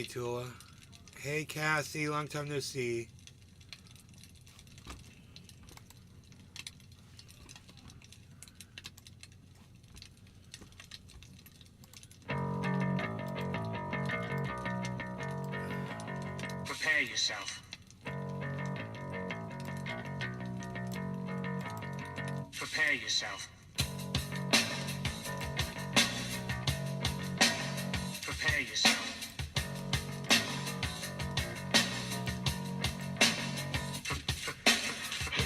Hey, Tula. Hey, Cassie. Long time no see. Prepare yourself. Prepare yourself. Prepare yourself.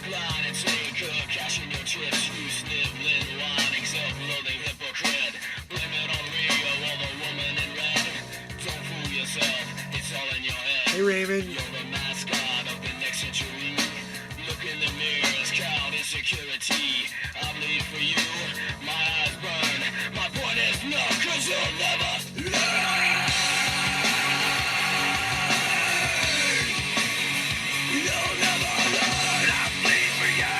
Blind and take cashing your chips, you sniveling, whining, self-loathing hypocrite. Blame it on Rio or the woman in red. Don't fool yourself, it's all in your head. Hey, Raymond. You're the mascot of the next century. Look in the mirrors, count insecurity. I bleed for you, my eyes burn. My point is no, cause you'll never learn. You'll never learn. I bleed for you.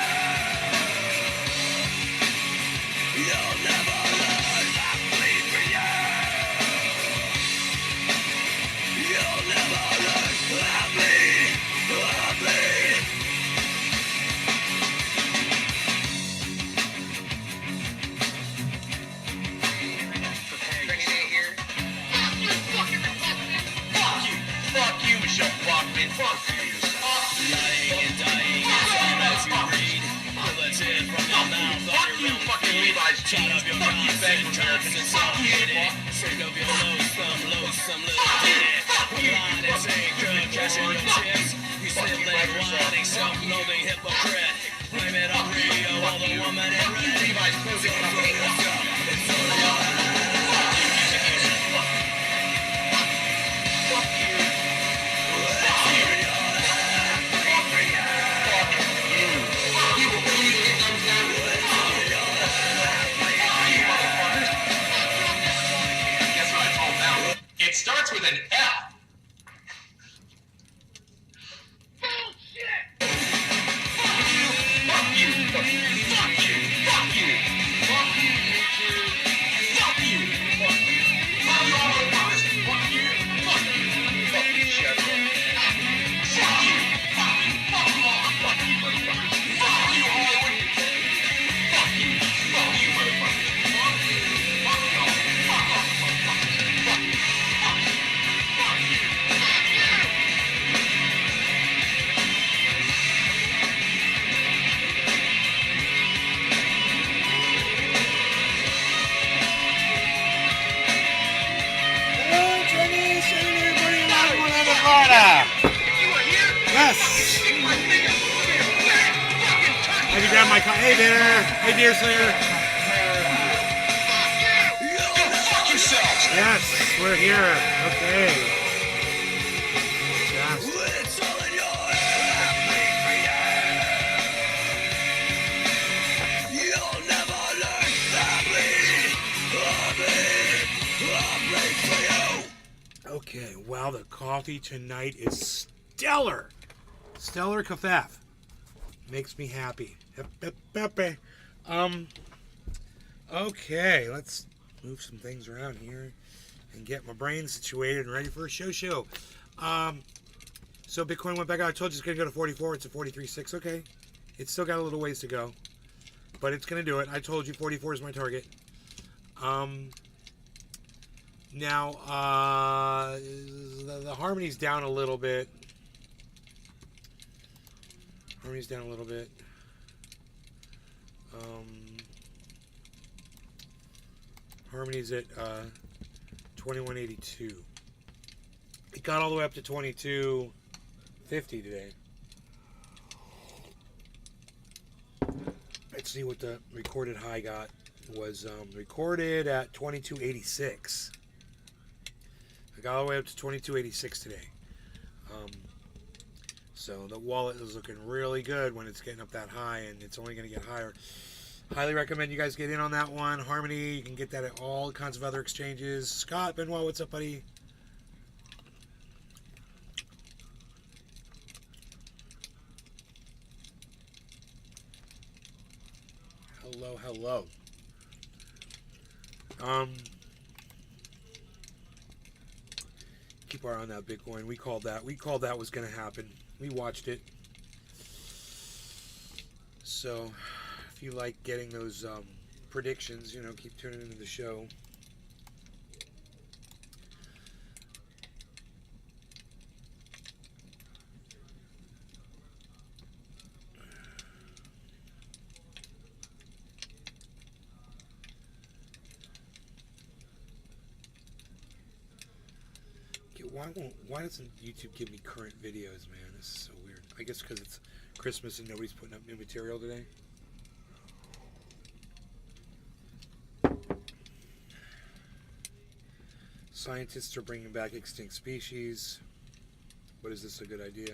You'll never learn. I bleed for you. You'll never learn. I bleed. I bleed. Fuck you, Michelle Bachman. Fuck you. Lying and dying is all that you read. Bullets in from your mouth. Fuck you, fucking Levi's jeans. Fuck you, Bank of America. Fuck you. Sick of your loathsome little ditty. Blind and take cashing your chips. You sniveling, whining, self-loathing hypocrite. Blame it on Rio or the woman in red. Levi's clothing company. It's all in your head. It starts with an F. Bullshit! Fuck you! Fuck you! Fuck you! Fuck you! Fuck you! Fuck you! Fuck you! Fuck you! Fuck you! Fuck you! Fuck you, Chevron. Fuck you! Fuck you! Fuck you all! Fuck you, motherfucker! Fuck you, Hollywood! Fuck you! Fuck you, motherfucker! Fuck you! Fuck y'all! Fuck off, motherfucker! Fuck you! Fuck you! Fuck you! Hello, Chinese. Hey, everybody in Orlando, Florida. You were here? Yes. Kick my finger! Fucking touch! Have you grabbed my car? Hey, there. Hey, Deer Slayer. Go fuck yourselves! Yes, we're here. Okay. Yes. It's all in your head. You'll never learn. I bleed for you. Okay, wow, the coffee tonight is stellar. Stellar cafef. Makes me happy. Pepe. Okay, let's move some things around here and get my brain situated and ready for a show. So Bitcoin went back out. I told you it's going to go to 44. It's at 43.6. Okay. It's still got a little ways to go, but it's going to do it. I told you 44 is my target. Now, the Harmony's down a little bit. Harmony's at 2182. It got all the way up to 2250 today. Let's see what the recorded high got. Was recorded at 2286. I got all the way up to 2286 today. So the wallet is looking really good when it's getting up that high, and it's only going to get higher. Highly recommend you guys get in on that one. Harmony, you can get that at all kinds of other exchanges. Scott, Benoit, what's up, buddy? Hello. keep our eye on that Bitcoin. We called that. We called that was going to happen. We watched it. So, if you like getting those predictions, you know, keep tuning into the show. Why doesn't YouTube give me current videos, man? This is so weird. I guess because it's Christmas and nobody's putting up new material today. Scientists are bringing back extinct species. But is this a good idea?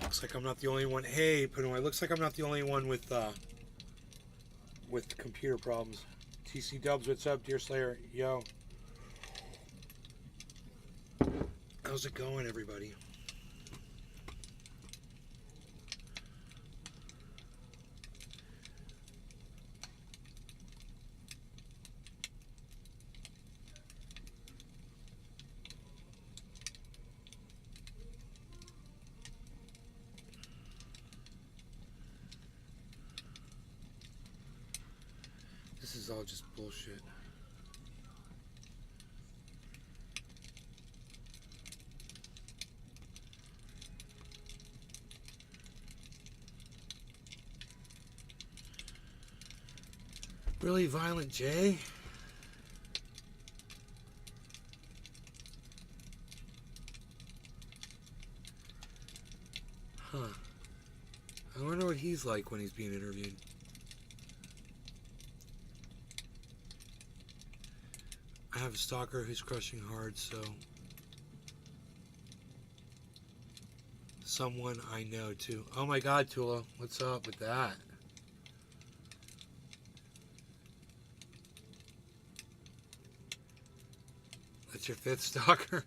Looks like I'm not the only one. Hey, Pinoy, looks like I'm not the only one with computer problems. TC Dubs, what's up? Deer Slayer, yo. How's it going, everybody? This is all just bullshit. Really Violent J? Huh. I wonder what he's like when he's being interviewed. I have a stalker who's crushing hard, so someone I know too. Oh my god, Tula, what's up with that? That's your fifth stalker?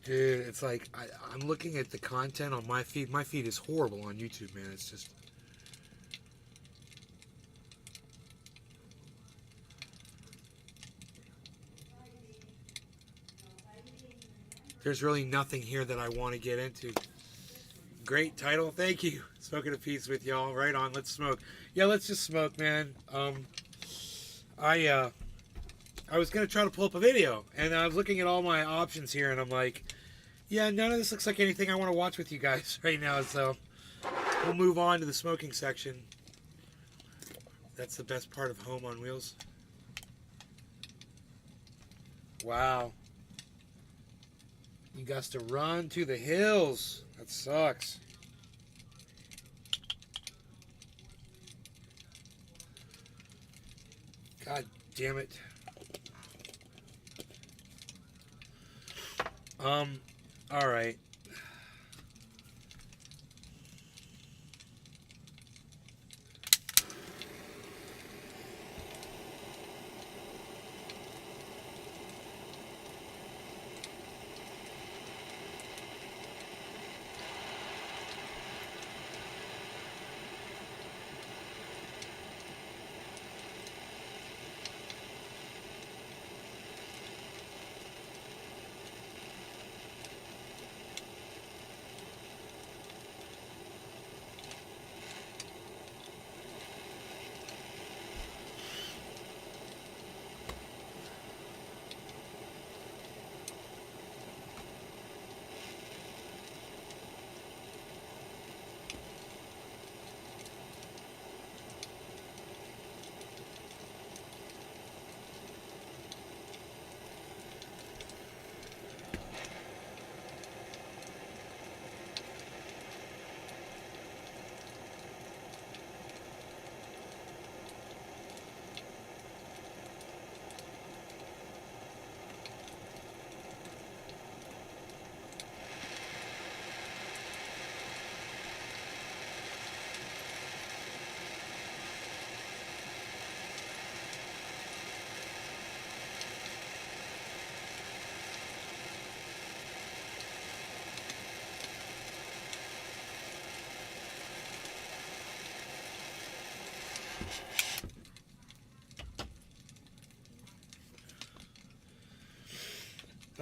Dude, it's like I'm looking at the content on my feed. My feed is horrible on YouTube, man. It's just... There's really nothing here that I want to get into. Great title. Thank you. Smoking a piece with y'all. Right on. Let's smoke. Yeah, let's just smoke, man. I was going to try to pull up a video, and I was looking at all my options here, and I'm like, yeah, none of this looks like anything I want to watch with you guys right now, so we'll move on to the smoking section. That's the best part of Home on Wheels. Wow. You got to run to the hills. That sucks. God damn it. All right.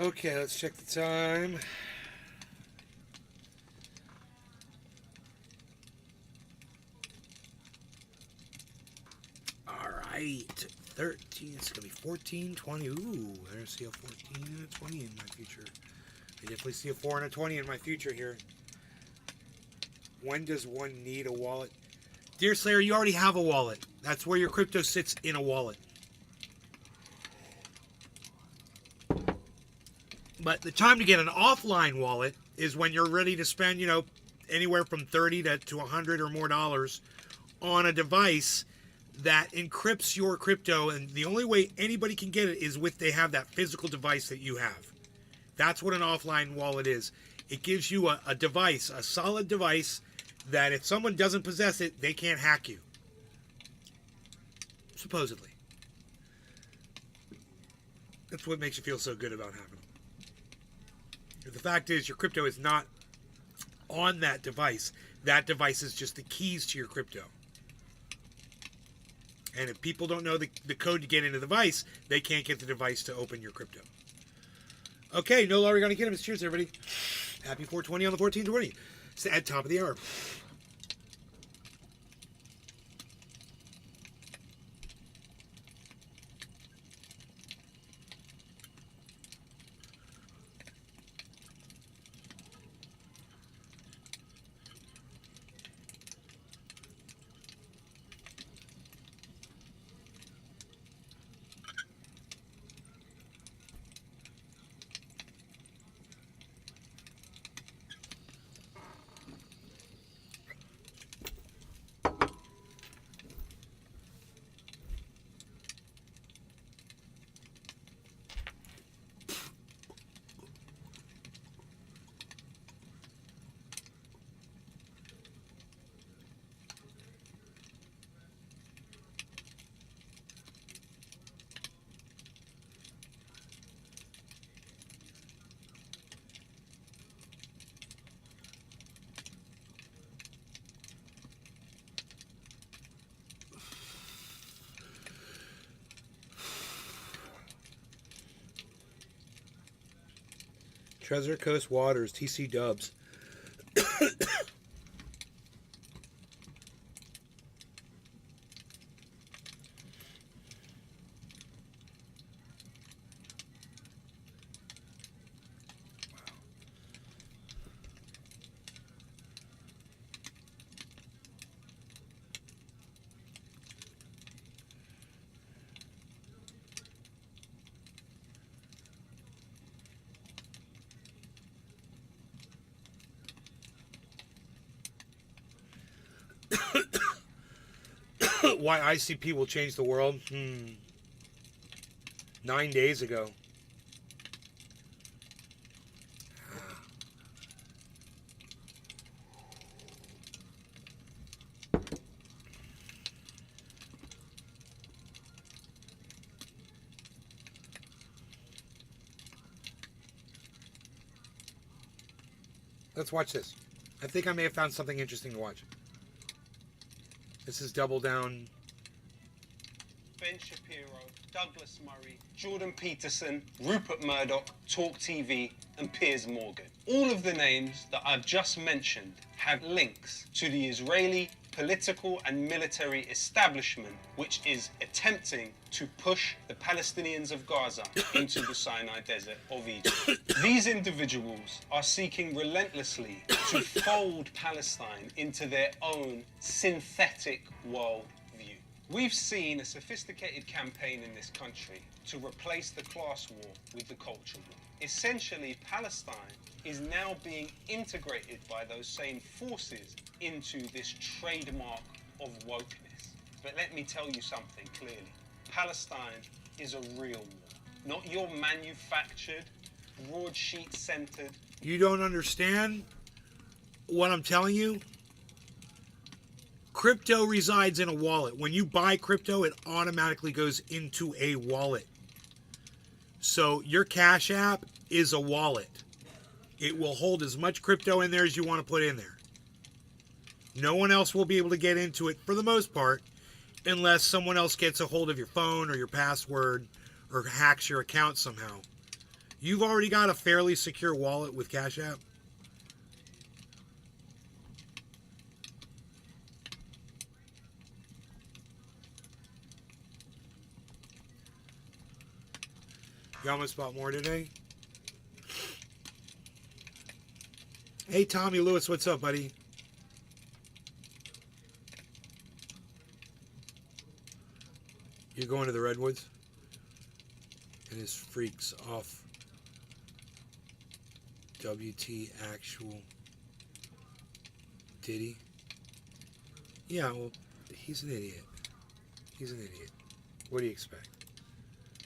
Okay, let's check the time. All right, 13. It's gonna be 14, 20. Ooh, I see a 14 and a 20 in my future. I definitely see a 4 and a 20 in my future here. When does one need a wallet? Dear Slayer, you already have a wallet. That's where your crypto sits, in a wallet. But the time to get an offline wallet is when you're ready to spend, anywhere from 30 to 100 or more dollars on a device that encrypts your crypto. And the only way anybody can get it is if they have that physical device that you have. That's what an offline wallet is. It gives you a device, a solid device, that if someone doesn't possess it, they can't hack you. Supposedly. That's what makes you feel so good about having them. The fact is, your crypto is not on that device. That device is just the keys to your crypto. And if people don't know the code to get into the device, they can't get the device to open your crypto. Okay, no longer gonna get him. Cheers, everybody. Happy 420 on the 1420. It's at top of the hour. Treasure Coast Waters, TC Dubs. Why ICP will change the world? 9 days ago. Let's watch this. I think I may have found something interesting to watch. This is Double Down. Ben Shapiro, Douglas Murray, Jordan Peterson, Rupert Murdoch, Talk TV, and Piers Morgan. All of the names that I've just mentioned have links to the Israeli political and military establishment which is attempting to push the Palestinians of Gaza into the Sinai Desert of Egypt. These individuals are seeking relentlessly to fold Palestine into their own synthetic world. We've seen a sophisticated campaign in this country to replace the class war with the culture war. Essentially, Palestine is now being integrated by those same forces into this trademark of wokeness. But let me tell you something clearly. Palestine is a real war, not your manufactured, broadsheet-centered. You don't understand what I'm telling you? Crypto resides in a wallet. When you buy crypto, it automatically goes into a wallet. So your Cash App is a wallet. It will hold as much crypto in there as you want to put in there. No one else will be able to get into it for the most part unless someone else gets a hold of your phone or your password or hacks your account somehow. You've already got a fairly secure wallet with Cash App. You almost bought more today? Hey, Tommy Lewis, what's up, buddy? You're going to the Redwoods? And his freaks off. WT actual. Did he? Yeah, well, he's an idiot. He's an idiot. What do you expect?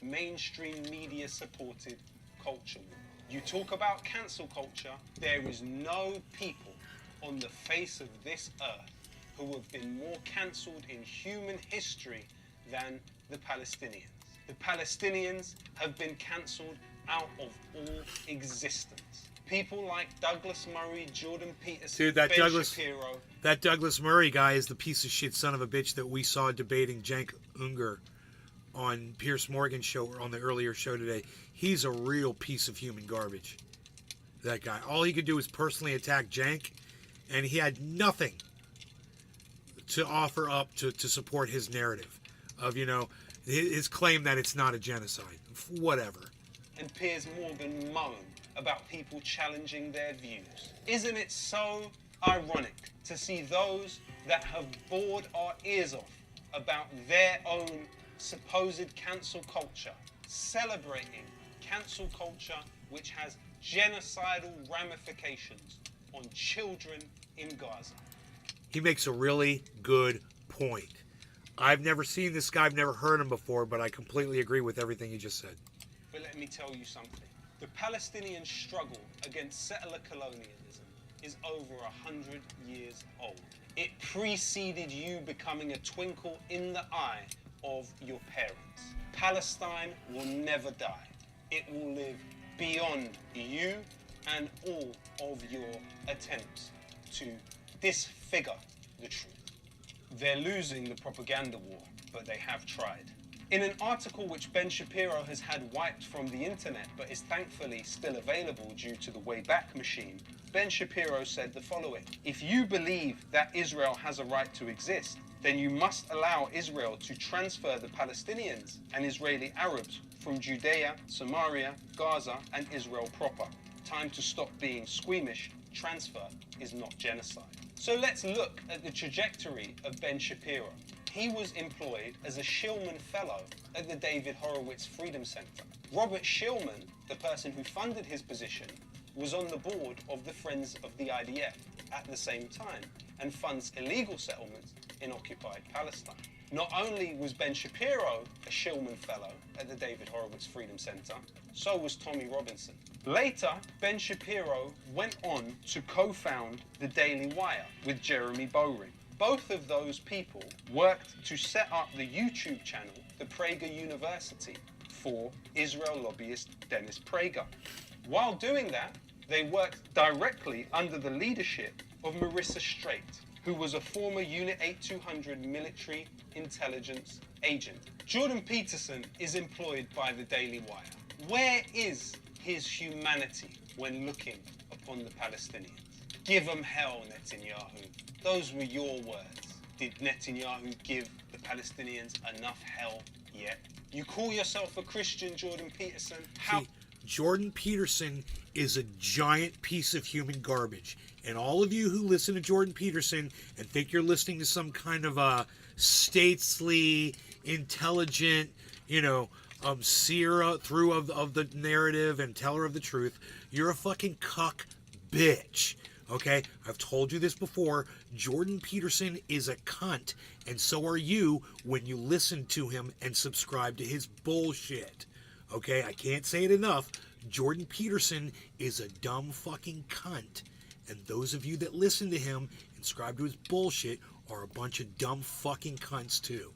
Mainstream media supported culture war. You talk about cancel culture, there is no people on the face of this earth who have been more cancelled in human history than the Palestinians. The Palestinians have been cancelled out of all existence. People like Douglas Murray, Jordan Peterson, Dude, that Ben Douglas, Shapiro. that Douglas Murray guy is the piece of shit son of a bitch that we saw debating Cenk Unger on Piers Morgan's show, or on the earlier show today. He's a real piece of human garbage, that guy. All he could do was personally attack Cenk, and he had nothing to offer up to support his narrative of, you know, his claim that it's not a genocide. Whatever. And Piers Morgan moan about people challenging their views. Isn't it so ironic to see those that have bored our ears off about their own supposed cancel culture, celebrating cancel culture which has genocidal ramifications on children in Gaza? He makes a really good point. I've never seen this guy, I've never heard him before, but I completely agree with everything he just said. But let me tell you something. The Palestinian struggle against settler colonialism is over 100 years old. It preceded you becoming a twinkle in the eye of your parents. Palestine will never die. It will live beyond you and all of your attempts to disfigure the truth. They're losing the propaganda war, but they have tried. In an article which Ben Shapiro has had wiped from the internet, but is thankfully still available due to the Wayback Machine, Ben Shapiro said the following: if you believe that Israel has a right to exist, then you must allow Israel to transfer the Palestinians and Israeli Arabs from Judea, Samaria, Gaza, and Israel proper. Time to stop being squeamish. Transfer is not genocide. So let's look at the trajectory of Ben Shapiro. He was employed as a Shillman Fellow at the David Horowitz Freedom Center. Robert Shillman, the person who funded his position, was on the board of the Friends of the IDF at the same time and funds illegal settlements in occupied Palestine. Not only was Ben Shapiro a Shillman Fellow at the David Horowitz Freedom Center, so was Tommy Robinson. Later, Ben Shapiro went on to co-found the Daily Wire with Jeremy Bowring. Both of those people worked to set up the YouTube channel, the Prager University, for Israel lobbyist Dennis Prager. While doing that, They worked directly under the leadership of Marissa Straight, who was a former Unit 8200 military intelligence agent. Jordan Peterson is employed by the Daily Wire. Where is his humanity when looking upon the Palestinians? Give them hell, Netanyahu. Those were your words. Did Netanyahu give the Palestinians enough hell yet? You call yourself a Christian, Jordan Peterson? How? See, Jordan Peterson is a giant piece of human garbage. And all of you who listen to Jordan Peterson and think you're listening to some kind of a statesly, intelligent, seer through of the narrative and teller of the truth, you're a fucking cuck bitch. Okay? I've told you this before. Jordan Peterson is a cunt, and so are you when you listen to him and subscribe to his bullshit. Okay? I can't say it enough. Jordan Peterson is a dumb fucking cunt. And those of you that listen to him and subscribe to his bullshit are a bunch of dumb fucking cunts too.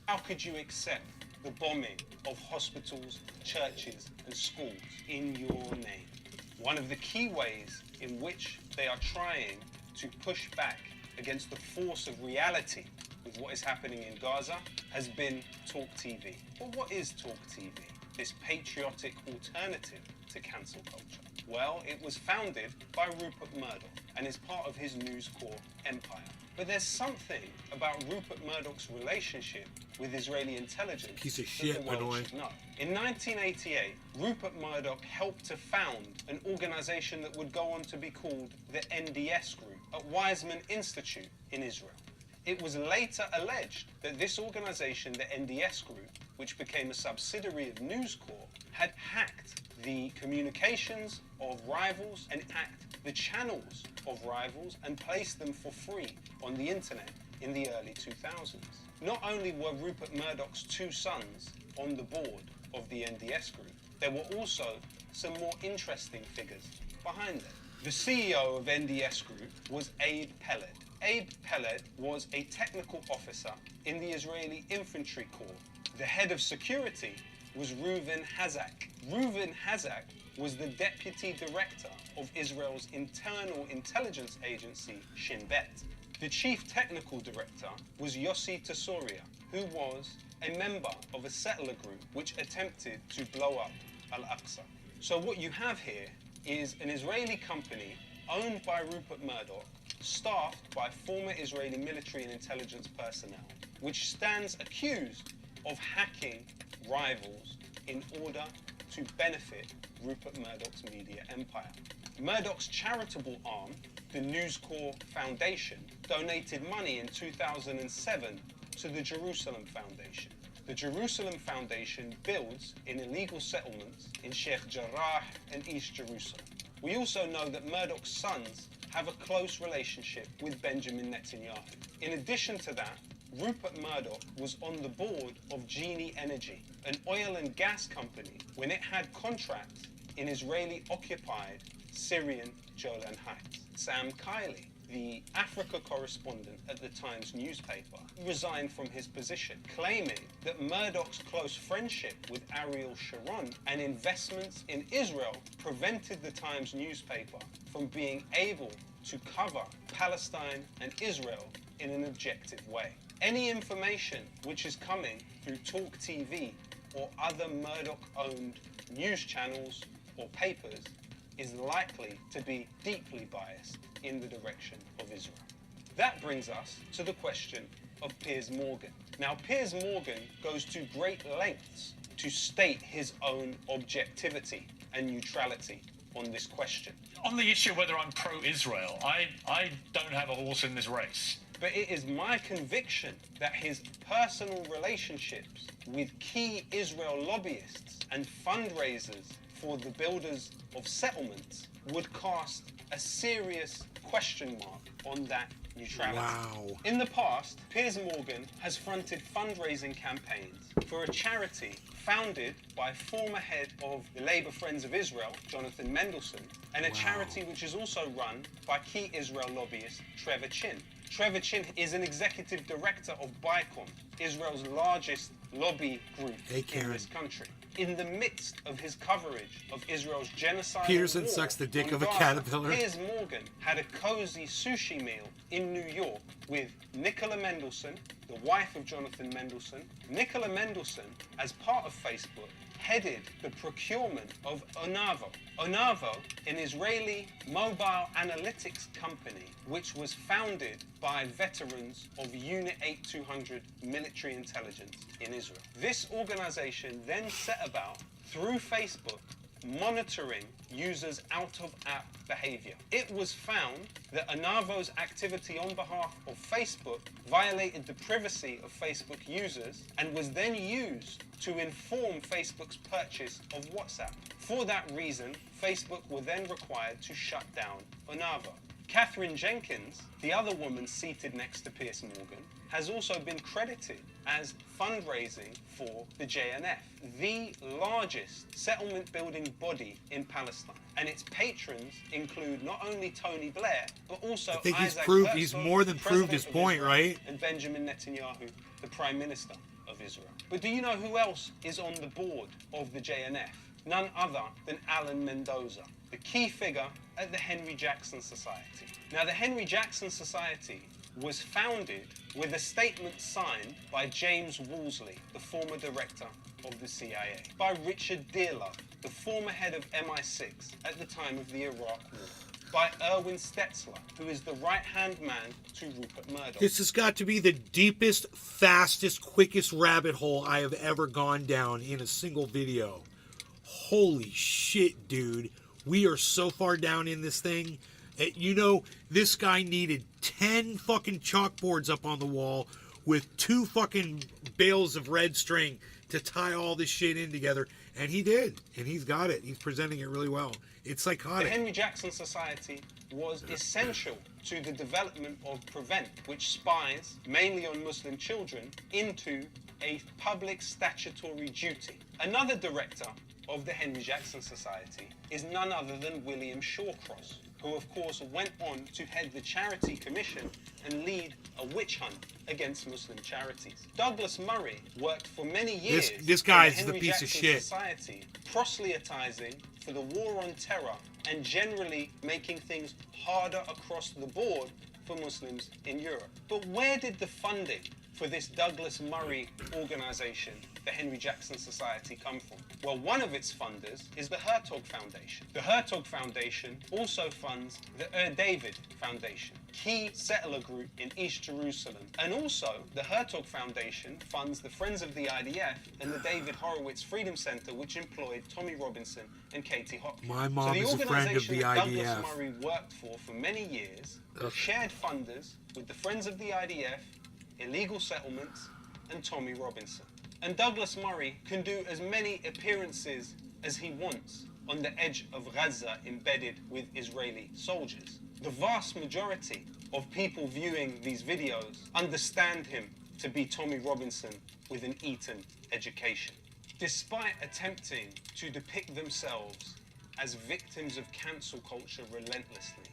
How could you accept the bombing of hospitals, churches, and schools in your name? One of the key ways in which they are trying to push back against the force of reality with what is happening in Gaza has been Talk TV. Well, what is Talk TV? This patriotic alternative to cancel culture. Well, it was founded by Rupert Murdoch and is part of his News Corp empire. But there's something about Rupert Murdoch's relationship with Israeli intelligence Piece of that shit, the by the world way. should know. In 1988, Rupert Murdoch helped to found an organization that would go on to be called the NDS Group at Weizmann Institute in Israel. It was later alleged that this organization, the NDS Group, which became a subsidiary of News Corp, had hacked the communications of rivals and hacked the channels of rivals and placed them for free on the internet in the early 2000s. Not only were Rupert Murdoch's two sons on the board of the NDS Group, there were also some more interesting figures behind them. The CEO of NDS Group was Abe Peled. Abe Peled was a technical officer in the Israeli Infantry Corps. The head of security was Reuven Hazak. Reuven Hazak was the deputy director of Israel's internal intelligence agency, Shin Bet. The chief technical director was Yossi Tesouria, who was a member of a settler group which attempted to blow up Al-Aqsa. So what you have here is an Israeli company owned by Rupert Murdoch, staffed by former Israeli military and intelligence personnel, which stands accused of hacking rivals in order to benefit Rupert Murdoch's media empire. Murdoch's charitable arm, the News Corp Foundation, donated money in 2007 to the Jerusalem Foundation. The Jerusalem Foundation builds in illegal settlements in Sheikh Jarrah and East Jerusalem. We also know that Murdoch's sons have a close relationship with Benjamin Netanyahu. In addition to that, Rupert Murdoch was on the board of Genie Energy, an oil and gas company, when it had contracts in Israeli-occupied Syrian Golan Heights. Sam Kiley, the Africa correspondent at the Times newspaper, resigned from his position, claiming that Murdoch's close friendship with Ariel Sharon and investments in Israel prevented the Times newspaper from being able to cover Palestine and Israel in an objective way. Any information which is coming through Talk TV or other Murdoch-owned news channels or papers is likely to be deeply biased in the direction of Israel. That brings us to the question of Piers Morgan. Now, Piers Morgan goes to great lengths to state his own objectivity and neutrality on this question. On the issue whether I'm pro-Israel, I don't have a horse in this race. But it is my conviction that his personal relationships with key Israel lobbyists and fundraisers for the builders of settlements would cast a serious question mark on that neutrality. Wow. In the past, Piers Morgan has fronted fundraising campaigns for a charity founded by former head of the Labour Friends of Israel, Jonathan Mendelsohn, and a charity which is also run by key Israel lobbyist Trevor Chin. Trevor Chin is an executive director of BICOM, Israel's largest lobby group Hey, in Karen. this country. In the midst of his coverage of Israel's genocide, Peterson sucks the dick of a caterpillar. Piers Morgan had a cozy sushi meal in New York with Nicola Mendelsohn, the wife of Jonathan Mendelsohn. Nicola Mendelsohn, as part of Facebook, headed the procurement of Onavo. Onavo, an Israeli mobile analytics company, which was founded by veterans of Unit 8200 military intelligence in Israel. This organization then set about, through Facebook, monitoring users' out-of-app behavior. It was found that Onavo's activity on behalf of Facebook violated the privacy of Facebook users and was then used to inform Facebook's purchase of WhatsApp. For that reason, Facebook were then required to shut down Onavo. Catherine Jenkins, the other woman seated next to Piers Morgan, has also been credited as fundraising for the JNF, the largest settlement building body in Palestine. And its patrons include not only Tony Blair, but also I think he's Isaac proved, Herzog, he's more than proved President his of point, Israel, right? and Benjamin Netanyahu, the Prime Minister of Israel. But do you know who else is on the board of the JNF? None other than Alan Mendoza, the key figure at the Henry Jackson Society. Now, the Henry Jackson Society was founded with a statement signed by James Woolsey, the former director of the CIA, by Richard Dearlove, the former head of MI6 at the time of the Iraq War, by Erwin Stetzler, who is the right-hand man to Rupert Murdoch. This has got to be the deepest, fastest, quickest rabbit hole I have ever gone down in a single video. Holy shit, dude. We are so far down in this thing. You know, this guy needed 10 fucking chalkboards up on the wall with 2 fucking bales of red string to tie all this shit in together. And he did. And he's got it. He's presenting it really well. It's psychotic. The Henry Jackson Society was essential to the development of Prevent, which spies, mainly on Muslim children, into a public statutory duty. Another director of the Henry Jackson Society is none other than William Shawcross, who of course went on to head the Charity Commission and lead a witch hunt against Muslim charities. Douglas Murray worked for many years This guy's in the Henry piece of Jackson shit. Society, proselytizing for the war on terror and generally making things harder across the board for Muslims in Europe. But where did the funding for this Douglas Murray organization, the Henry Jackson Society, come from? Well, one of its funders is the Hertog Foundation. The Hertog Foundation also funds the David Foundation, key settler group in East Jerusalem. And also, the Hertog Foundation funds the Friends of the IDF and the David Horowitz Freedom Center, which employed Tommy Robinson and Katie Hopkins. My mom is a friend of the that Douglas IDF. Murray worked for many years, shared funders with the Friends of the IDF, illegal settlements, and Tommy Robinson. And Douglas Murray can do as many appearances as he wants on the edge of Gaza embedded with Israeli soldiers. The vast majority of people viewing these videos understand him to be Tommy Robinson with an Eton education. Despite attempting to depict themselves as victims of cancel culture relentlessly,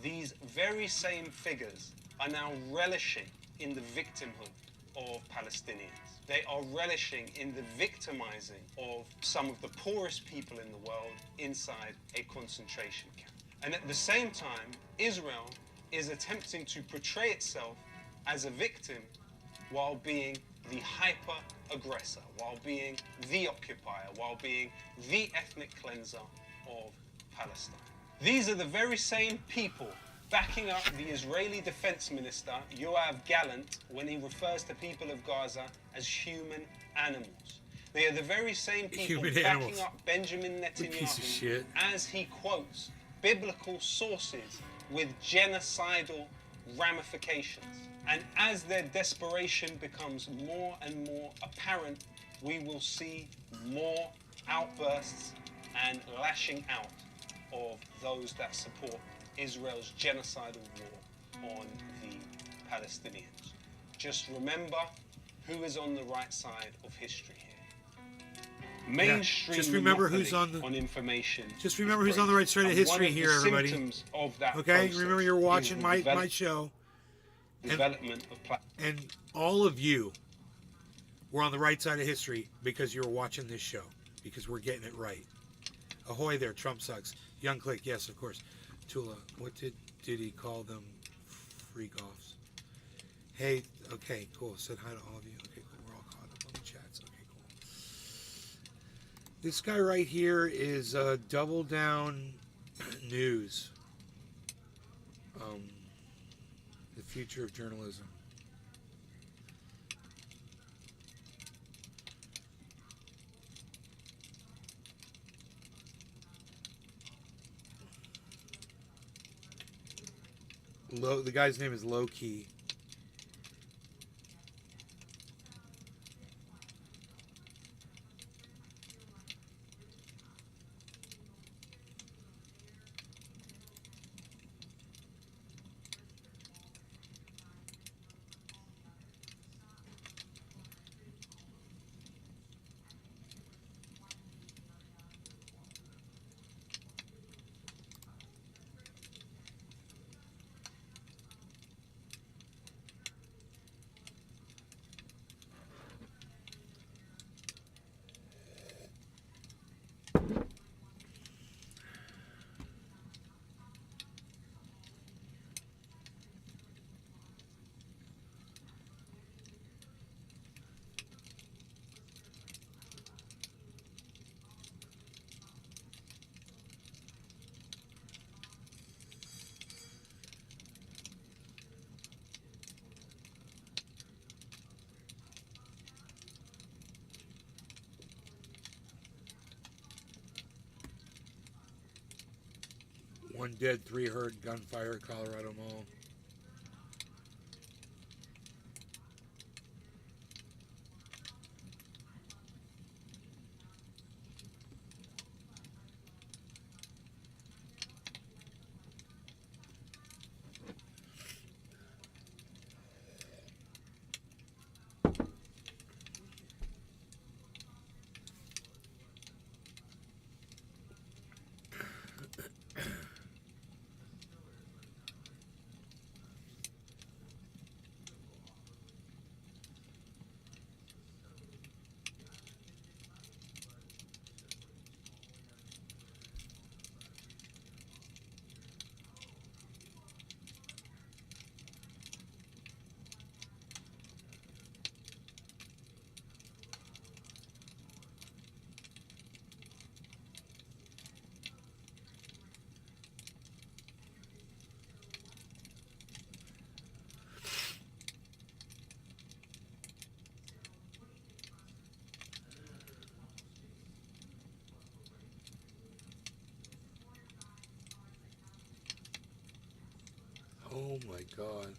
these very same figures are now relishing in the victimhood of Palestinians. They are relishing in the victimizing of some of the poorest people in the world inside a concentration camp. And at the same time, Israel is attempting to portray itself as a victim while being the hyper-aggressor, while being the occupier, while being the ethnic cleanser of Palestine. These are the very same people backing up the Israeli Defense Minister, Yoav Gallant, when he refers to people of Gaza as human animals. They are the very same people backing up Benjamin Netanyahu as he quotes biblical sources with genocidal ramifications. And as their desperation becomes more and more apparent, we will see more outbursts and lashing out of those that support Israel's genocidal war on the Palestinians. Just remember who is on the right side of history here. Mainstream just remember who's on information. Just remember who's on the right side of history here, everybody. Of that okay, remember you're watching my show. development of And all of you were on the right side of history because you were watching this show, because we're getting it right. Ahoy there, Trump sucks. Young Click, yes, of course. Tula, what did he call them? Freak-offs. Hey, okay, cool. Said hi to all of you. Okay, cool. We're all caught up on the chats. Okay, cool. This guy right here is Double Down News. The future of journalism. The guy's name is Low Key. One dead, 3 hurt, gunfire, Colorado Mall. Oh my God.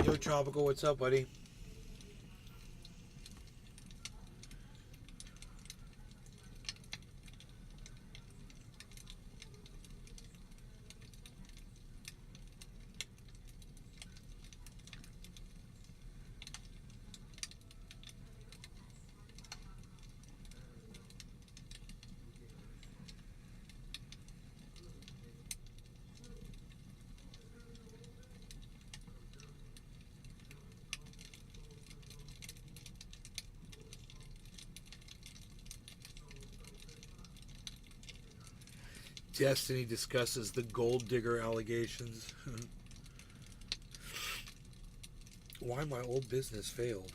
Yo, Tropical, what's up, buddy? Destiny discusses the gold digger allegations. Why my old business failed.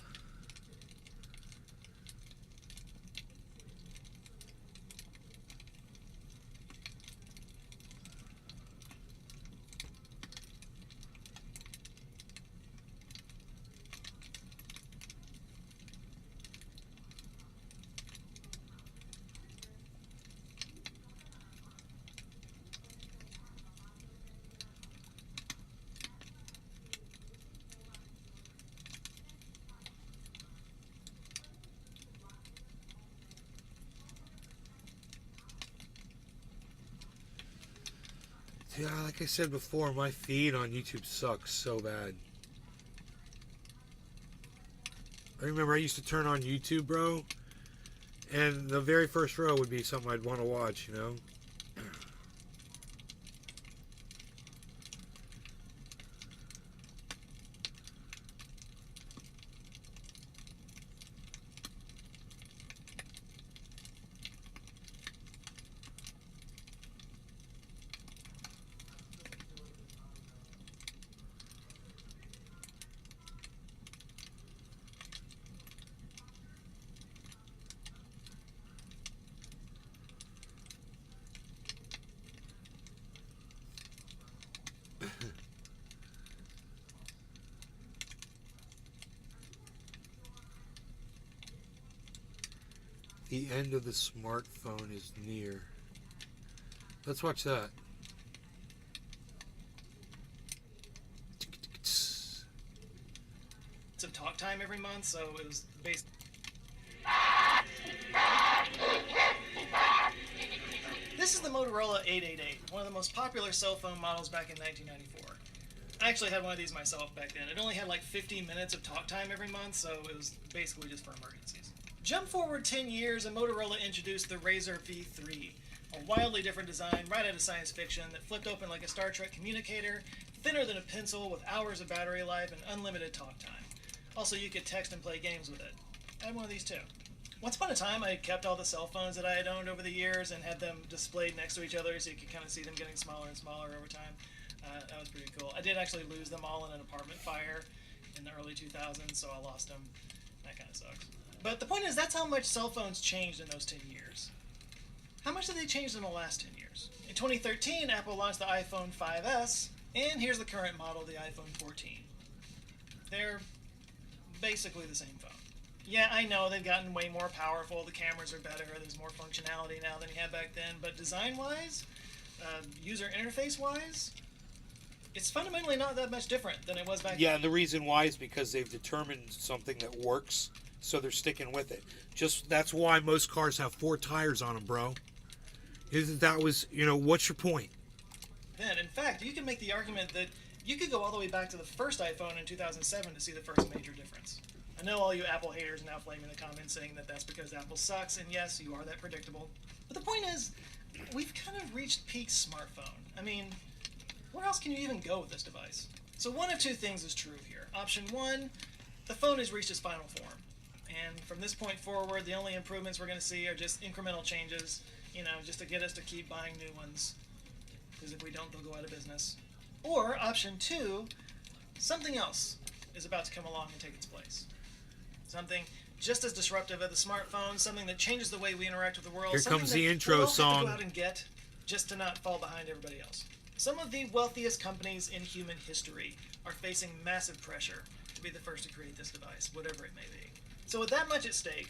Yeah, like I said before, my feed on YouTube sucks so bad. I remember I used to turn on YouTube, bro, and the very first row would be something I'd want to watch, you know? The end of the smartphone is near. Let's watch that. Of talk time every month, so it was based. This is the Motorola 888, one of the most popular cell phone models back in 1994. I actually had one of these myself back then. It only had like 15 minutes of talk time every month, so it was basically just for emergencies. Jump forward 10 years and Motorola introduced the Razr V3, a wildly different design right out of science fiction that flipped open like a Star Trek communicator, thinner than a pencil with hours of battery life and unlimited talk time. Also, you could text and play games with it. I had one of these too. Once upon a time, I kept all the cell phones that I had owned over the years and had them displayed next to each other so you could kind of see them getting smaller and smaller over time. That was pretty cool. I did actually lose them all in an apartment fire in the early 2000s, so I lost them. That kind of sucks. But the point is, that's how much cell phones changed in those 10 years. How much have they changed in the last 10 years? In 2013, Apple launched the iPhone 5S, and here's the current model, the iPhone 14. They're basically the same phone. Yeah, I know they've gotten way more powerful, the cameras are better, there's more functionality now than you had back then, but design-wise, user interface-wise, it's fundamentally not that much different than it was back then. Yeah, and the reason why is because they've determined something that works, so they're sticking with it. Just that's why most cars have 4 tires on them, bro. That was, what's your point? Then, in fact, you can make the argument that you could go all the way back to the first iPhone in 2007 to see the first major difference. I know all you Apple haters now flame in the comments saying that that's because Apple sucks, and yes, you are that predictable. But the point is, we've kind of reached peak smartphone. I mean, where else can you even go with this device? So one of two things is true here. Option one, the phone has reached its final form. And from this point forward, the only improvements we're going to see are just incremental changes, just to get us to keep buying new ones. Because if we don't, they'll go out of business. Or option two, something else is about to come along and take its place. Something just as disruptive as the smartphone, something that changes the way we interact with the world. Here something comes that the intro we'll all have to song. go out and get just to not fall behind everybody else. Some of the wealthiest companies in human history are facing massive pressure to be the first to create this device, whatever it may be. So with that much at stake,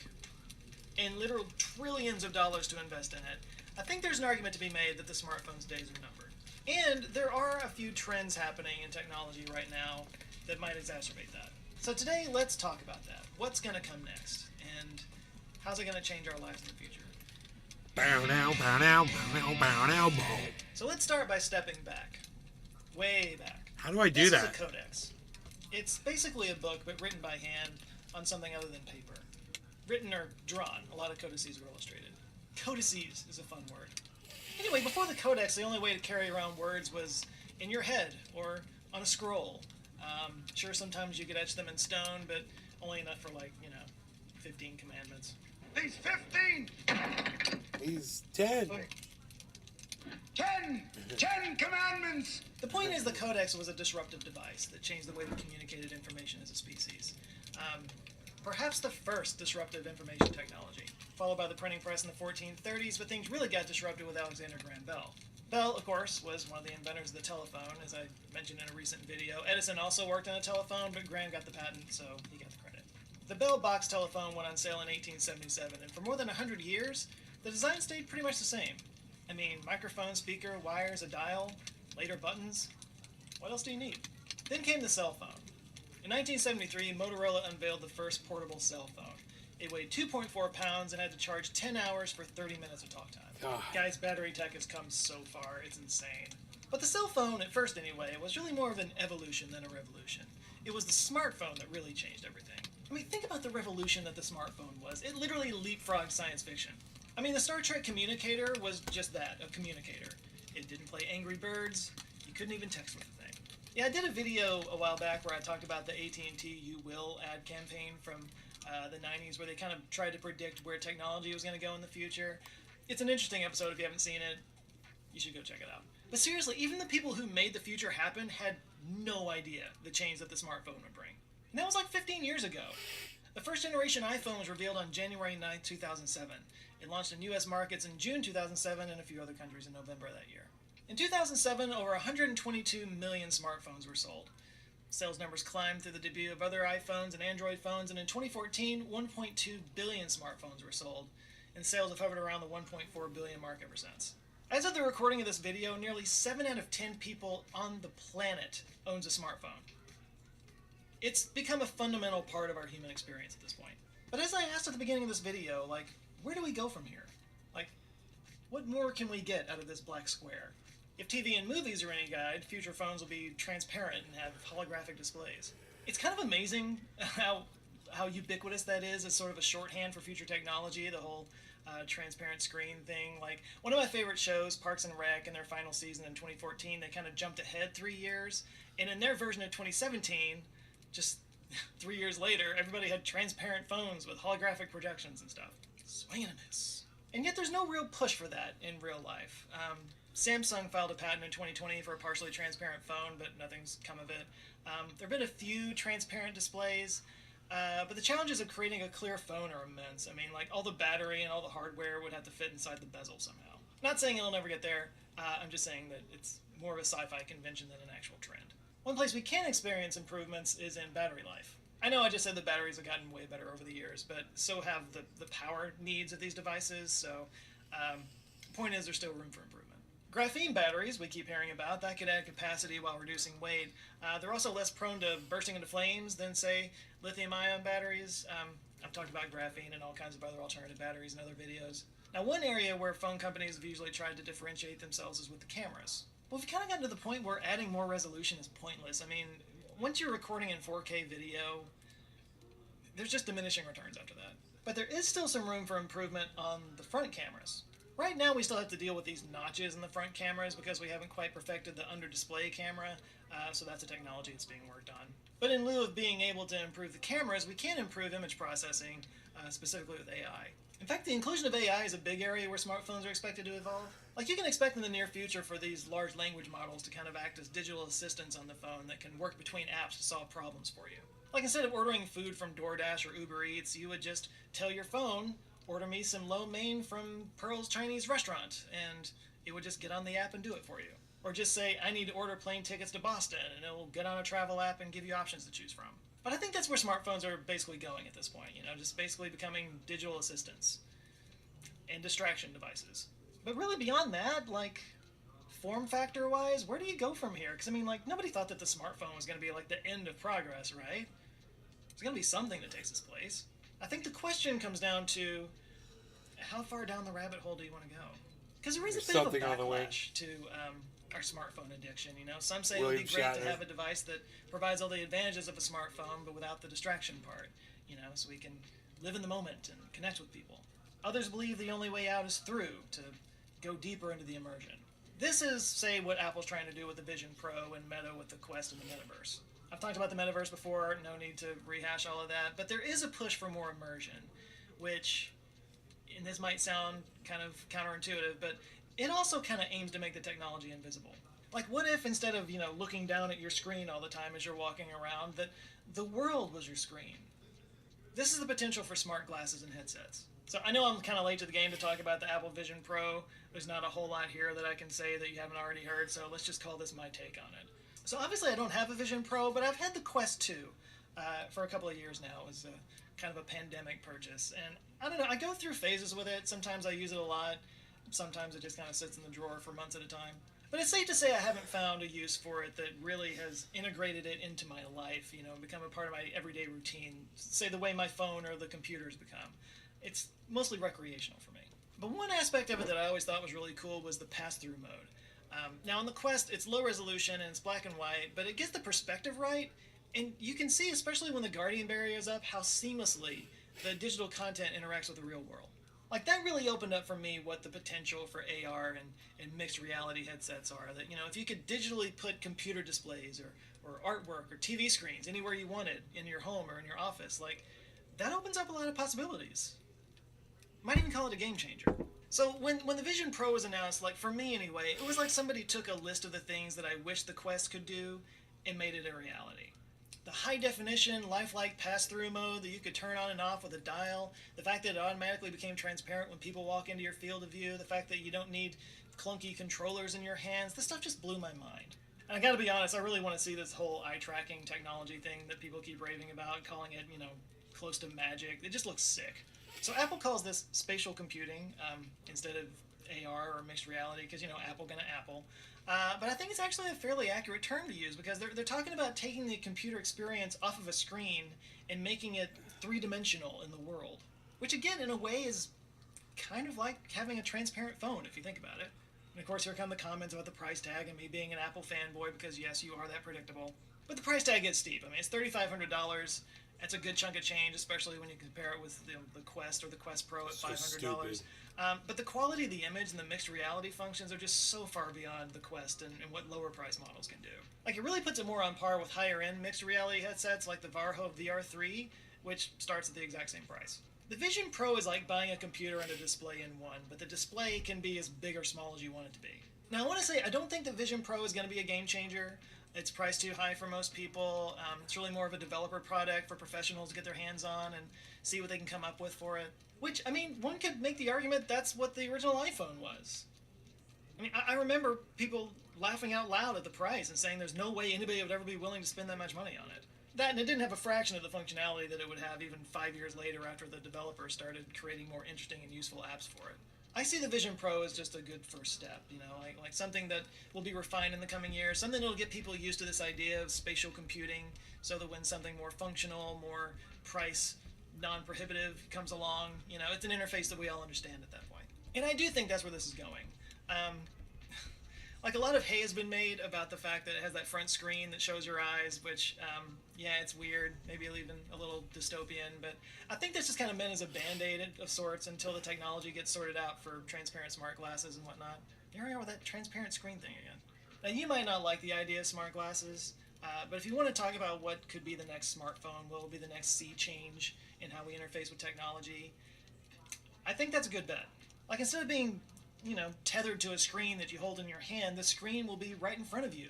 and literal trillions of dollars to invest in it, I think there's an argument to be made that the smartphone's days are numbered. And there are a few trends happening in technology right now that might exacerbate that. So today, let's talk about that. What's going to come next? And how's it going to change our lives in the future? Bow now, bow now, bow now, bow now, bow. So let's start by stepping back. Way back. How do I do This that? is a codex. It's basically a book, but written by hand on something other than paper. Written or drawn. A lot of codices are illustrated. Codices is a fun word. Anyway, before the codex, the only way to carry around words was in your head or on a scroll. Sure, sometimes you could etch them in stone, but only enough for 15 commandments. These 15! He's 10. 10 commandments! The point is the codex was a disruptive device that changed the way we communicated information as a species. Perhaps the first disruptive information technology, followed by the printing press in the 1430s, but things really got disrupted with Alexander Graham Bell. Bell, of course, was one of the inventors of the telephone, as I mentioned in a recent video. Edison also worked on a telephone, but Graham got the patent, so he got the credit. The Bell box telephone went on sale in 1877, and for more than 100 years, the design stayed pretty much the same. I mean, microphone, speaker, wires, a dial, later buttons. What else do you need? Then came the cell phone. In 1973, Motorola unveiled the first portable cell phone. It weighed 2.4 pounds and had to charge 10 hours for 30 minutes of talk time. God. Guys, battery tech has come so far, it's insane. But the cell phone, at first anyway, was really more of an evolution than a revolution. It was the smartphone that really changed everything. I mean, think about the revolution that the smartphone was. It literally leapfrogged science fiction. I mean, the Star Trek communicator was just that, a communicator. It didn't play Angry Birds. You couldn't even text with the thing. Yeah, I did a video a while back where I talked about the AT&T You Will ad campaign from the 90s, where they kind of tried to predict where technology was going to go in the future. It's an interesting episode. If you haven't seen it, you should go check it out. But seriously, even the people who made the future happen had no idea the change that the smartphone would bring. And that was like 15 years ago. The first generation iPhone was revealed on January 9, 2007. It launched in US markets in June 2007 and a few other countries in November that year. In 2007, over 122 million smartphones were sold. Sales numbers climbed through the debut of other iPhones and Android phones, and in 2014, 1.2 billion smartphones were sold, and sales have hovered around the 1.4 billion mark ever since. As of the recording of this video, nearly 7 out of 10 people on the planet owns a smartphone. It's become a fundamental part of our human experience at this point. But as I asked at the beginning of this video, like, where do we go from here? Like, what more can we get out of this black square? If TV and movies are any guide, future phones will be transparent and have holographic displays. It's kind of amazing how ubiquitous that is as sort of a shorthand for future technology, the whole transparent screen thing. Like, one of my favorite shows, Parks and Rec, in their final season in 2014, they kind of jumped ahead 3 years, and in their version of 2017, just 3 years later, everybody had transparent phones with holographic projections and stuff. Swing and a miss. And yet there's no real push for that in real life. Samsung filed a patent in 2020 for a partially transparent phone, but nothing's come of it. There have been a few transparent displays, but the challenges of creating a clear phone are immense. I mean, like, all the battery and all the hardware would have to fit inside the bezel somehow. Not saying it'll never get there, I'm just saying that it's more of a sci-fi convention than an actual trend. One place we can experience improvements is in battery life. I know I just said the batteries have gotten way better over the years, but so have the power needs of these devices, so the point is there's still room for improvement. Graphene batteries, we keep hearing about, that could add capacity while reducing weight. They're also less prone to bursting into flames than, say, lithium-ion batteries. I've talked about graphene and all kinds of other alternative batteries in other videos. Now, one area where phone companies have usually tried to differentiate themselves is with the cameras. Well, we've kind of gotten to the point where adding more resolution is pointless. I mean, once you're recording in 4K video, there's just diminishing returns after that. But there is still some room for improvement on the front cameras. Right now we still have to deal with these notches in the front cameras because we haven't quite perfected the under-display camera, so that's a technology that's being worked on. But in lieu of being able to improve the cameras, we can improve image processing, specifically with AI. In fact, the inclusion of AI is a big area where smartphones are expected to evolve. Like, you can expect in the near future for these large language models to kind of act as digital assistants on the phone that can work between apps to solve problems for you. Like, instead of ordering food from DoorDash or Uber Eats, you would just tell your phone, order me some lo mein from Pearl's Chinese restaurant, and it would just get on the app and do it for you. Or just say, I need to order plane tickets to Boston, and it'll get on a travel app and give you options to choose from. But I think that's where smartphones are basically going at this point, you know, just basically becoming digital assistants and distraction devices. But really beyond that, like, form factor wise, where do you go from here? Because I mean, like, nobody thought that the smartphone was going to be like the end of progress, right? There's going to be something that takes its place. I think the question comes down to, how far down the rabbit hole do you want to go? Because there is a bit of a backlash to our smartphone addiction. You know, some say it would be great to have a device that provides all the advantages of a smartphone, but without the distraction part. You know, so we can live in the moment and connect with people. Others believe the only way out is through, to go deeper into the immersion. This is, say, what Apple's trying to do with the Vision Pro and Meta with the Quest and the Metaverse. I've talked about the Metaverse before, no need to rehash all of that, but there is a push for more immersion, which, and this might sound kind of counterintuitive, but it also kind of aims to make the technology invisible. Like, what if instead of, you know, looking down at your screen all the time as you're walking around, that the world was your screen? This is the potential for smart glasses and headsets. So I know I'm kind of late to the game to talk about the Apple Vision Pro. There's not a whole lot here that I can say that you haven't already heard, so let's just call this my take on it. So obviously I don't have a Vision Pro, but I've had the Quest 2 for a couple of years now. It was kind of a pandemic purchase. And I don't know, I go through phases with it. Sometimes I use it a lot. Sometimes it just kind of sits in the drawer for months at a time. But it's safe to say I haven't found a use for it that really has integrated it into my life, you know, become a part of my everyday routine, say the way my phone or the computer's become. It's mostly recreational for me. But one aspect of it that I always thought was really cool was the pass-through mode. Now on the Quest, it's low resolution and it's black and white, but it gets the perspective right, and you can see, especially when the Guardian barrier is up, how seamlessly the digital content interacts with the real world. Like, that really opened up for me what the potential for AR and mixed reality headsets are. That, you know, if you could digitally put computer displays or artwork or TV screens anywhere you wanted in your home or in your office, like, that opens up a lot of possibilities. Might even call it a game changer. So when the Vision Pro was announced, like, for me anyway, it was like somebody took a list of the things that I wish the Quest could do and made it a reality. The high definition, lifelike pass-through mode that you could turn on and off with a dial, the fact that it automatically became transparent when people walk into your field of view, the fact that you don't need clunky controllers in your hands, this stuff just blew my mind. And I gotta be honest, I really want to see this whole eye tracking technology thing that people keep raving about, calling it, you know, close to magic. It just looks sick. So Apple calls this spatial computing instead of AR or mixed reality, because, you know, Apple gonna Apple. But I think it's actually a fairly accurate term to use, because they're talking about taking the computer experience off of a screen and making it three-dimensional in the world. Which, again, in a way is kind of like having a transparent phone, if you think about it. And of course, here come the comments about the price tag and me being an Apple fanboy, because yes, you are that predictable. But the price tag gets steep. I mean, it's $3,500. That's a good chunk of change, especially when you compare it with the Quest or the Quest Pro at $500. But the quality of the image and the mixed reality functions are just so far beyond the Quest and what lower price models can do. Like, it really puts it more on par with higher end mixed reality headsets like the Varho VR3, which starts at the exact same price. The Vision Pro is like buying a computer and a display in one, but the display can be as big or small as you want it to be. Now, I want to say, I don't think the Vision Pro is going to be a game changer. It's priced too high for most people. It's really more of a developer product for professionals to get their hands on and see what they can come up with for it. Which, I mean, one could make the argument that's what the original iPhone was. I mean, I remember people laughing out loud at the price and saying there's no way anybody would ever be willing to spend that much money on it. That, and it didn't have a fraction of the functionality that it would have even 5 years later after the developer started creating more interesting and useful apps for it. I see the Vision Pro as just a good first step, you know, like something that will be refined in the coming years, something that will get people used to this idea of spatial computing, so that when something more functional, more price non-prohibitive comes along, you know, it's an interface that we all understand at that point. And I do think that's where this is going. Like, a lot of hay has been made about the fact that it has that front screen that shows your eyes, which, yeah, it's weird, maybe even a little dystopian, but I think that's just kind of meant as a band-aid of sorts until the technology gets sorted out for transparent smart glasses and whatnot. Here we are with that transparent screen thing again. Now, you might not like the idea of smart glasses, but if you want to talk about what could be the next smartphone, what will be the next sea change in how we interface with technology, I think that's a good bet. Like, instead of being, you know, tethered to a screen that you hold in your hand, the screen will be right in front of you,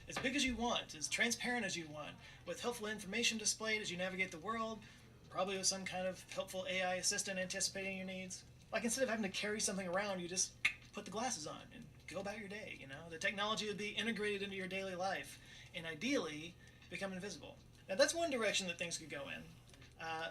as big as you want, as transparent as you want, with helpful information displayed as you navigate the world, probably with some kind of helpful AI assistant anticipating your needs. Like, instead of having to carry something around, you just put the glasses on and go about your day, you know? The technology would be integrated into your daily life and ideally become invisible. Now, that's one direction that things could go in.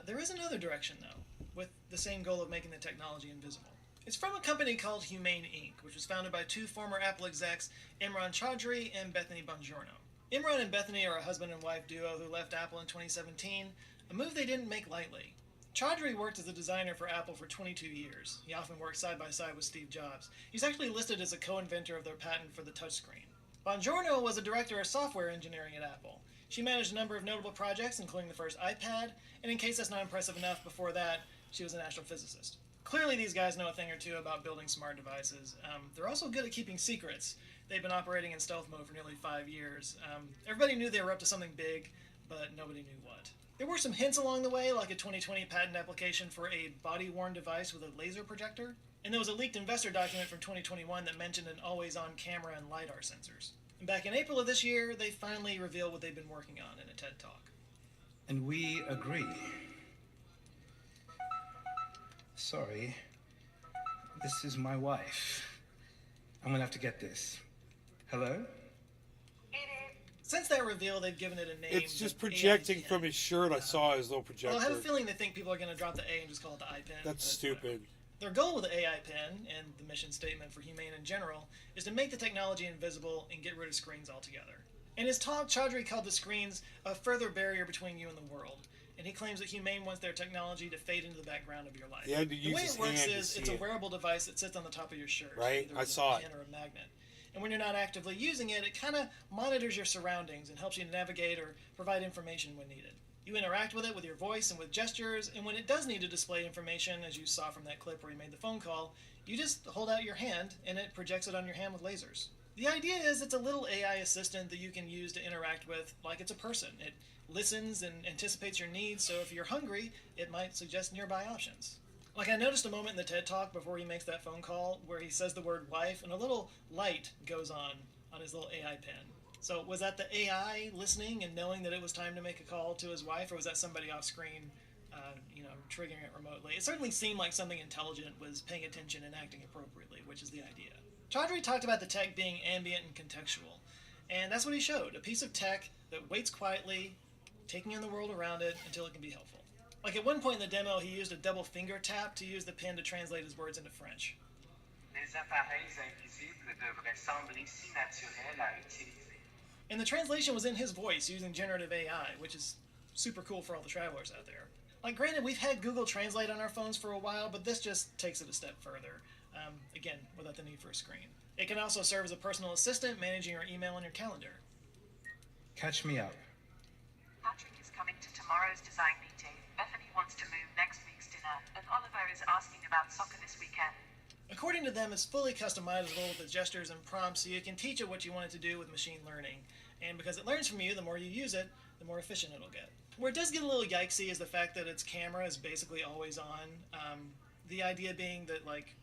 There is another direction, though, with the same goal of making the technology invisible. It's from a company called Humane Inc., which was founded by two former Apple execs, Imran Chaudhry and Bethany Bongiorno. Imran and Bethany are a husband and wife duo who left Apple in 2017, a move they didn't make lightly. Chaudhry worked as a designer for Apple for 22 years. He often worked side by side with Steve Jobs. He's actually listed as a co-inventor of their patent for the touchscreen. Bongiorno was a director of software engineering at Apple. She managed a number of notable projects, including the first iPad, and in case that's not impressive enough, before that, she was an astrophysicist. Clearly, these guys know a thing or two about building smart devices. They're also good at keeping secrets. They've been operating in stealth mode for nearly 5 years. Everybody knew they were up to something big, but nobody knew what. There were some hints along the way, like a 2020 patent application for a body-worn device with a laser projector, and there was a leaked investor document from 2021 that mentioned an always-on camera and LiDAR sensors. And back in April of this year, they finally revealed what they've been working on in a TED Talk. And we agree. Sorry, this is my wife. I'm gonna have to get this. Hello? Since that reveal, they've given it a name. It's just projecting from his shirt. I saw his little projector. Well, I have a feeling they think people are going to drop the A and just call it the iPen. That's stupid. Their goal with the AI pen, and the mission statement for Humane in general, is to make the technology invisible and get rid of screens altogether. In his talk, Chaudhry called the screens a further barrier between you and the world, and he claims that Humane wants their technology to fade into the background of your life. Yeah, the way it works is it's a wearable device that sits on the top of your shirt. Right, either I with saw a pin or a magnet. And when you're not actively using it, it kind of monitors your surroundings and helps you navigate or provide information when needed. You interact with it with your voice and with gestures, and when it does need to display information, as you saw from that clip where you made the phone call, you just hold out your hand and it projects it on your hand with lasers. The idea is it's a little AI assistant that you can use to interact with like it's a person. It listens and anticipates your needs, so if you're hungry, it might suggest nearby options. Like, I noticed a moment in the TED Talk before he makes that phone call where he says the word wife and a little light goes on his little AI pen. So was that the AI listening and knowing that it was time to make a call to his wife, or was that somebody off screen, triggering it remotely? It certainly seemed like something intelligent was paying attention and acting appropriately, which is the idea. Chaudhry talked about the tech being ambient and contextual, and that's what he showed, a piece of tech that waits quietly, taking in the world around it until it can be helpful. Like, at one point in the demo, he used a double finger tap to use the pen to translate his words into French. Les appareils invisibles devraient sembler si naturels à utiliser. And the translation was in his voice using generative AI, which is super cool for all the travelers out there. Like, granted, we've had Google Translate on our phones for a while, but this just takes it a step further. Again, without the need for a screen. It can also serve as a personal assistant, managing your email and your calendar. Catch me up. Patrick is coming to tomorrow's design meeting. Bethany wants to move next week's dinner, and Oliver is asking about soccer this weekend. According to them, it's fully customizable with the gestures and prompts, so you can teach it what you want it to do with machine learning. And because it learns from you, the more you use it, the more efficient it'll get. Where it does get a little yikesy is the fact that its camera is basically always on. The idea being that, like,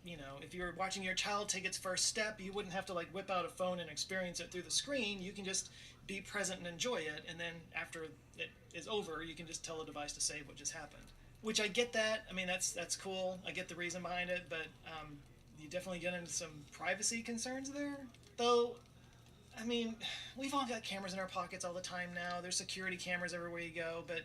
if you're watching your child take its first step, you wouldn't have to, like, whip out a phone and experience it through the screen. You can just be present and enjoy it, and then after it is over, you can just tell the device to save what just happened. Which, I get that. I mean, that's cool. I get the reason behind it, but you definitely get into some privacy concerns there. Though, I mean, we've all got cameras in our pockets all the time now. There's security cameras everywhere you go, but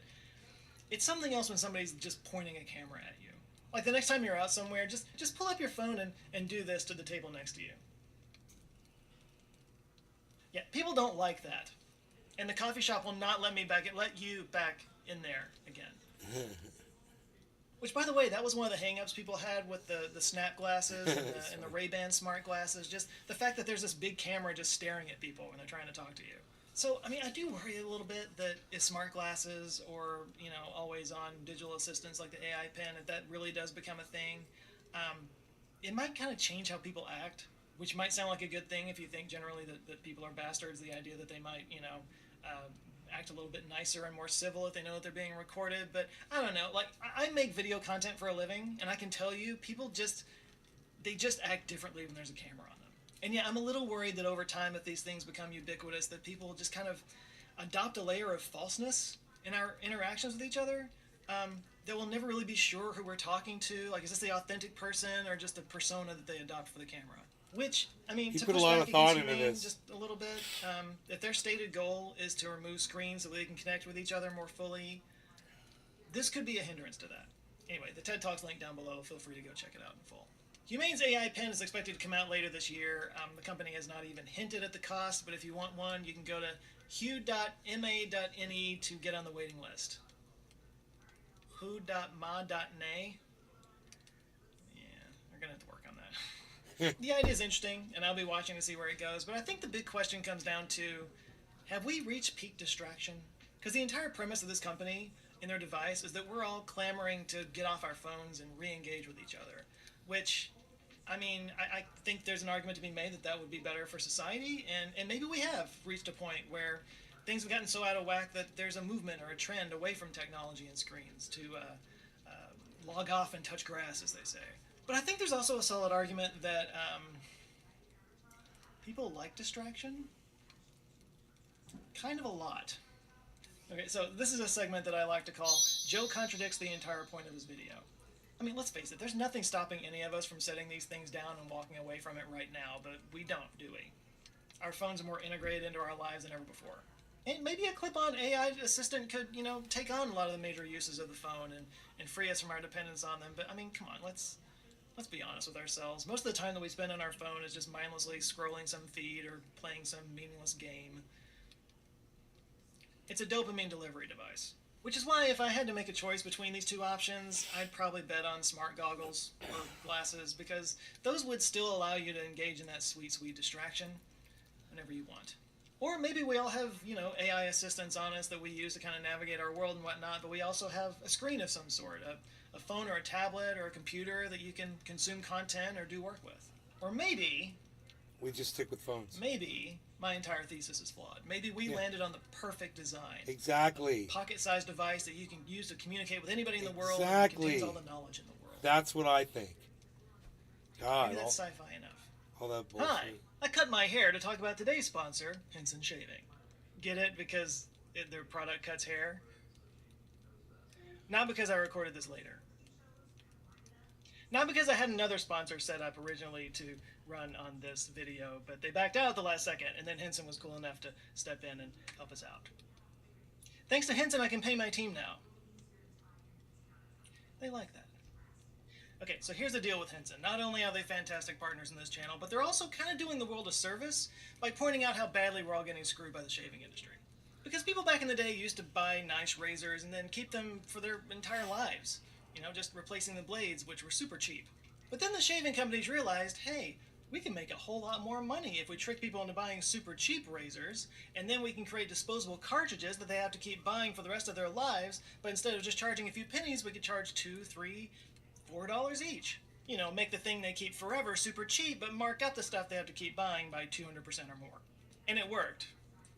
it's something else when somebody's just pointing a camera at you. Like, the next time you're out somewhere, just pull up your phone and do this to the table next to you. Yeah, people don't like that. And the coffee shop will not let you back in there again. Which, by the way, that was one of the hang-ups people had with the Snap glasses and the Ray-Ban smart glasses. Just the fact that there's this big camera just staring at people when they're trying to talk to you. So, I mean, I do worry a little bit that if smart glasses or, always-on digital assistants like the AI pen, if that really does become a thing, it might kind of change how people act, which might sound like a good thing if you think generally that people are bastards, the idea that they might, act a little bit nicer and more civil if they know that they're being recorded. But I don't know, like, I make video content for a living, and I can tell you, people they just act differently when there's a camera on them. And yeah, I'm a little worried that over time, if these things become ubiquitous, that people just kind of adopt a layer of falseness in our interactions with each other, that we'll never really be sure who we're talking to. Like, is this the authentic person or just a persona that they adopt for the camera? Which, I mean, You to put a push lot back of thought against into you, this. just a little bit, if their stated goal is to remove screens so they can connect with each other more fully, this could be a hindrance to that. Anyway, the TED Talk's linked down below. Feel free to go check it out in full. Humane's AI pen is expected to come out later this year. The company has not even hinted at the cost, but if you want one, you can go to hue.ma.ne to get on the waiting list. Who.ma.ne? Yeah, we're going to have to work on that. The idea is interesting, and I'll be watching to see where it goes, but I think the big question comes down to, have we reached peak distraction? Because the entire premise of this company and their device is that we're all clamoring to get off our phones and re-engage with each other, which, I mean, I think there's an argument to be made that would be better for society, and maybe we have reached a point where things have gotten so out of whack that there's a movement or a trend away from technology and screens to log off and touch grass, as they say. But I think there's also a solid argument that people like distraction kind of a lot. Okay, so this is a segment that I like to call Joe Contradicts the Entire Point of His Video. I mean, let's face it, there's nothing stopping any of us from setting these things down and walking away from it right now, but we don't, do we? Our phones are more integrated into our lives than ever before. And maybe a clip-on AI assistant could, take on a lot of the major uses of the phone and free us from our dependence on them. But, I mean, come on, let's be honest with ourselves. Most of the time that we spend on our phone is just mindlessly scrolling some feed or playing some meaningless game. It's a dopamine delivery device. Which is why if I had to make a choice between these two options, I'd probably bet on smart goggles or glasses, because those would still allow you to engage in that sweet, sweet distraction. whenever you want. Or maybe we all have, you know, AI assistants on us that we use to kind of navigate our world and whatnot, but we also have a screen of some sort, a phone or a tablet or a computer that you can consume content or do work with. Or maybe... We just stick with phones. Maybe my entire thesis is flawed. Maybe we landed on the perfect design. Exactly. Pocket-sized device that you can use to communicate with anybody in the world and contains all the knowledge in the world. That's what I think. God, Maybe that's sci-fi enough. All that bullshit. Hi, I cut my hair to talk about today's sponsor, Henson Shaving. Get it? Because their product cuts hair? Not because I recorded this later. Not because I had another sponsor set up originally to run on this video, but they backed out at the last second, and then Henson was cool enough to step in and help us out. Thanks to Henson, I can pay my team now. They like that. Okay, so here's the deal with Henson. Not only are they fantastic partners in this channel, but they're also kind of doing the world a service by pointing out how badly we're all getting screwed by the shaving industry. Because people back in the day used to buy nice razors and then keep them for their entire lives. You know, just replacing the blades, which were super cheap. But then the shaving companies realized, hey, we can make a whole lot more money if we trick people into buying super cheap razors, and then we can create disposable cartridges that they have to keep buying for the rest of their lives, but instead of just charging a few pennies, we could charge $2, $3, $4 each. You know, make the thing they keep forever super cheap, but mark up the stuff they have to keep buying by 200% or more. And it worked.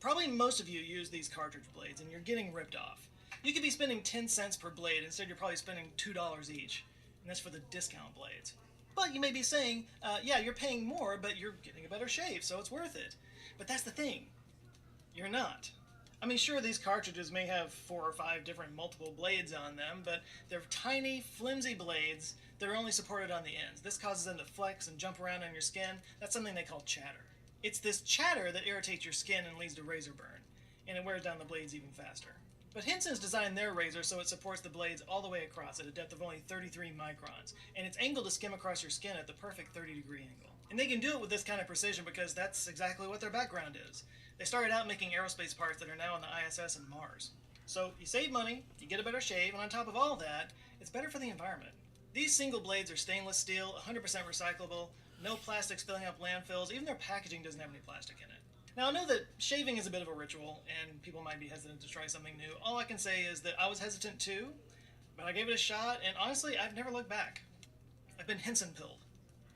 Probably most of you use these cartridge blades, and you're getting ripped off. You could be spending 10 cents per blade, instead you're probably spending $2 each. And that's for the discount blades. But you may be saying, yeah, you're paying more, but you're getting a better shave, so it's worth it. But that's the thing. You're not. I mean, sure, these cartridges may have 4 or 5 different multiple blades on them, but they're tiny, flimsy blades that are only supported on the ends. This causes them to flex and jump around on your skin. That's something they call chatter. It's this chatter that irritates your skin and leads to razor burn, and it wears down the blades even faster. But Henson's designed their razor so it supports the blades all the way across at a depth of only 33 microns, and it's angled to skim across your skin at the perfect 30-degree angle. And they can do it with this kind of precision because that's exactly what their background is. They started out making aerospace parts that are now on the ISS and Mars. So you save money, you get a better shave, and on top of all that, it's better for the environment. These single blades are stainless steel, 100% recyclable, no plastics filling up landfills, even their packaging doesn't have any plastic in it. Now, I know that shaving is a bit of a ritual, and people might be hesitant to try something new. All I can say is that I was hesitant too, but I gave it a shot, and honestly, I've never looked back. I've been Henson-pilled.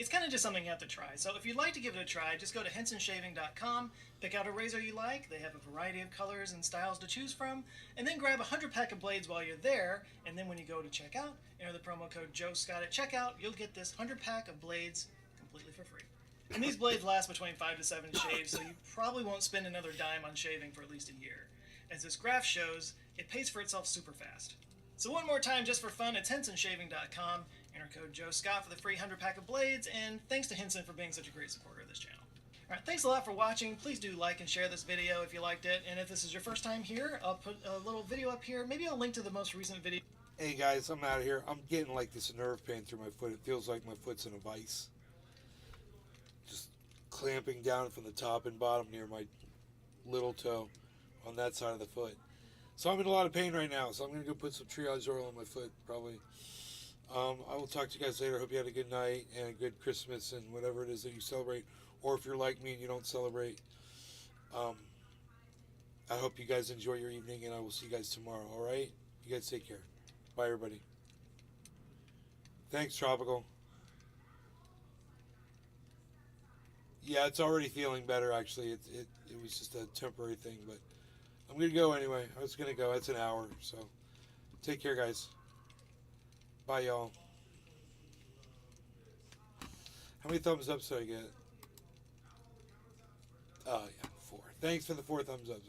It's kind of just something you have to try, so if you'd like to give it a try, just go to hensonshaving.com, pick out a razor you like, they have a variety of colors and styles to choose from, and then grab a 100-pack of blades while you're there, and then when you go to checkout, enter the promo code JoeScott at checkout, you'll get this 100-pack of blades completely for free. And these blades last between 5 to 7 shaves, so you probably won't spend another dime on shaving for at least a year. As this graph shows, it pays for itself super fast. So one more time, just for fun, it's hensonshaving.com. Enter code JoeScott for the free 100-pack of blades, and thanks to Henson for being such a great supporter of this channel. Alright, thanks a lot for watching. Please do like and share this video if you liked it, and if this is your first time here, I'll put a little video up here. Maybe I'll link to the most recent video. Hey guys, I'm out of here. I'm getting like this nerve pain through my foot. It feels like my foot's in a vice. Just clamping down from the top and bottom near my little toe on that side of the foot. So I'm in a lot of pain right now, so I'm going to go put some triage oil on my foot, probably. I will talk to you guys later. Hope you had a good night and a good Christmas and whatever it is that you celebrate. Or if you're like me and you don't celebrate, I hope you guys enjoy your evening, and I will see you guys tomorrow, alright? You guys take care. Bye, everybody. Thanks, Tropical. Yeah, it's already feeling better, actually. It was just a temporary thing, but I'm going to go anyway. I was going to go. It's an hour, so take care, guys. Bye, y'all. How many thumbs ups did I get? Oh, yeah, 4. Thanks for the 4 thumbs ups.